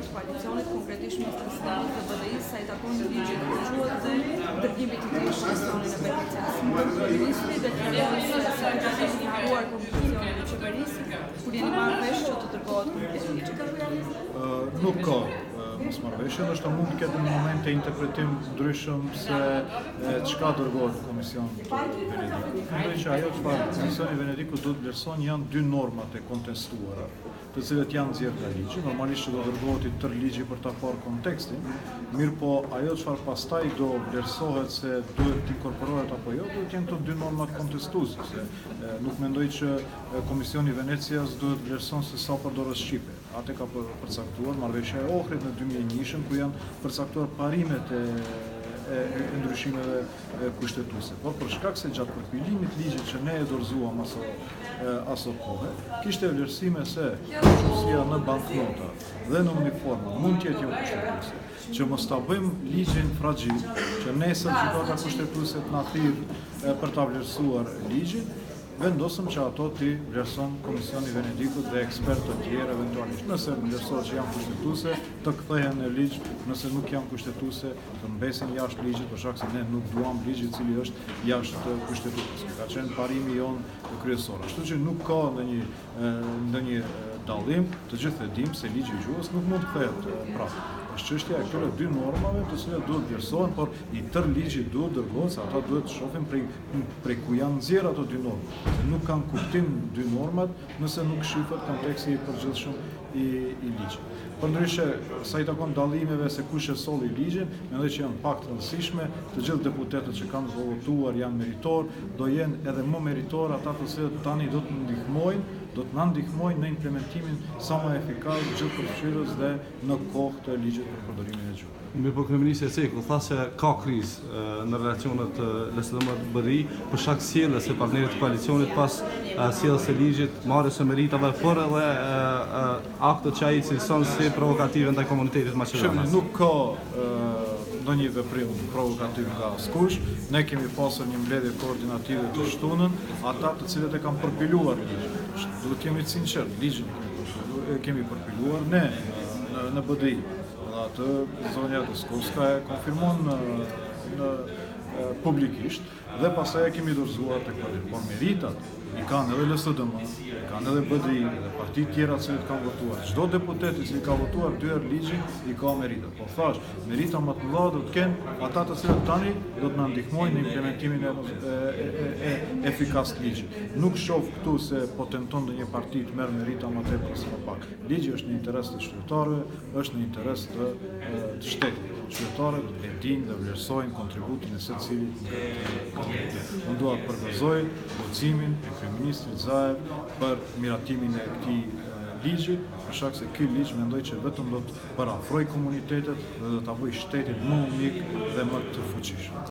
të koalicionit, konkretisht ministrisë të BDI-së, sa i takon ligjit të quhet dhe dërgimit të komisionit në Venecias. Ministri deklaron se sekretariati ka haruar komunikacionin e qeverisë kur jeni marrë vesh që të dërgohet komplet ligji. Nuk ka mosmarrëveshje, ndoshta mund të ketë në momente interpretim ndryshëm se çka dërgohet Komisioni Venediku. Mendoj që ajo çfarë Komisioni Venediku do të vlerëson janë dy normat e kontestuara, të cilët janë nxjerrë nga ligji. Normalisht që do dërgohet i tërë ligji për ta parë kontekstin, mirë po ajo çfarë pastaj do vlerësohet se duhet të inkorporohet apo jo, duhet të jenë këto dy normat kontestuese. Nuk mendoj që Komisioni Venecias duhet vlerëson se sa përdoret shqipe. Atë ka përcaktuar marrëveshja e Ohrit në 2001 ku janë përcaktuar parimet e ndryshimeve kushtetuese. Por për shkak se gjatë përpilimit ligjit që ne e dorëzuam aso kohë, kishte vlerësime se qofsia në banknota dhe në uniforma mund të jetë jo kushtetuese, që mos ta bëjmë ligjin fragjil, që nesër gjykata kushtetuese të na thirrë për ta vlerësuar ligjin, vendosëm që ato ti vlerëson Komisioni Venedikut dhe ekspertë të tjerë eventualisht. Nëse vlerësohet që janë kushtetuese, të kthehen në ligj, nëse nuk janë kushtetuese, të mbesin jashtë ligjit, për shkak se ne nuk duam ligj i cili është jashtë kushtetues. Ka qenë parimi jon kryesor. Ashtu që nuk ka ndonjë dallim, të gjithë e dimë se ligji i gjuhës nuk mund të kthehet prapë. Është çështja e këtyre dy normave të cilat duhet vlerësohen, por i tërë ligji duhet dërgohet se ata duhet të shohin prej ku janë nxjerrë ato dy norma. Se nuk kanë kuptim dy normat nëse nuk shifet konteksti i përgjithshëm i ligjit. Përndryshe, sa i takon dallimeve se kush e solli ligjin, mendoj që janë pak të rëndësishme, të gjithë deputetët që kanë votuar janë meritor, do jenë edhe më meritor ata të cilët tani do të na ndihmojnë në implementimin sa më efikas gjithë përfshirës dhe në kohë të ligjit për përdorimin e gjuhës. Mirë po kryeministri Ceku tha se ka krizë në relacionet LSDM-BDI për shkak sjelljes së partnerit të koalicionit pas sjelljes së ligjit, marrjes së meritave, por edhe aktet që ai cilëson si provokative ndaj komunitetit maqedonas. Nuk ka ndonjë veprim provokativ nga askush. Ne kemi pasur një mbledhje koordinative të shtunën, ata të cilët e kanë përpiluar ligjin. Do të kemi të sinqert, ligjin kemi përpiluar ne në BDI. Dhe atë zonja Doskovska e konfirmon publikisht dhe pastaj e kemi dorëzuar tek Parlamenti. Por meritat i kanë edhe LSDM, i kanë edhe BDI dhe partitë tjera që kanë votuar. Çdo deputet i cili ka votuar dy herë ligjin i ka meritat. Po thash, merita më të mëdha do të kenë ata të cilët tani do të na ndihmojnë në implementimin e efikas të ligjit. Nuk shoh këtu se po tenton ndonjë parti të merr merita më tepër ose më pak. Ligji është në interes të qytetarëve, është në interes të shtetit. Qytetarët e dinë dhe vlerësojnë kontributin e secilit. Unë dua të përgazoj vocimin e kryeministrit Zaev për miratimin e këtij ligji, për shkak se ky ligj mendoj që vetëm do të parafrojë komunitetet dhe do ta bëjë shtetin më unik dhe më të fuqishëm.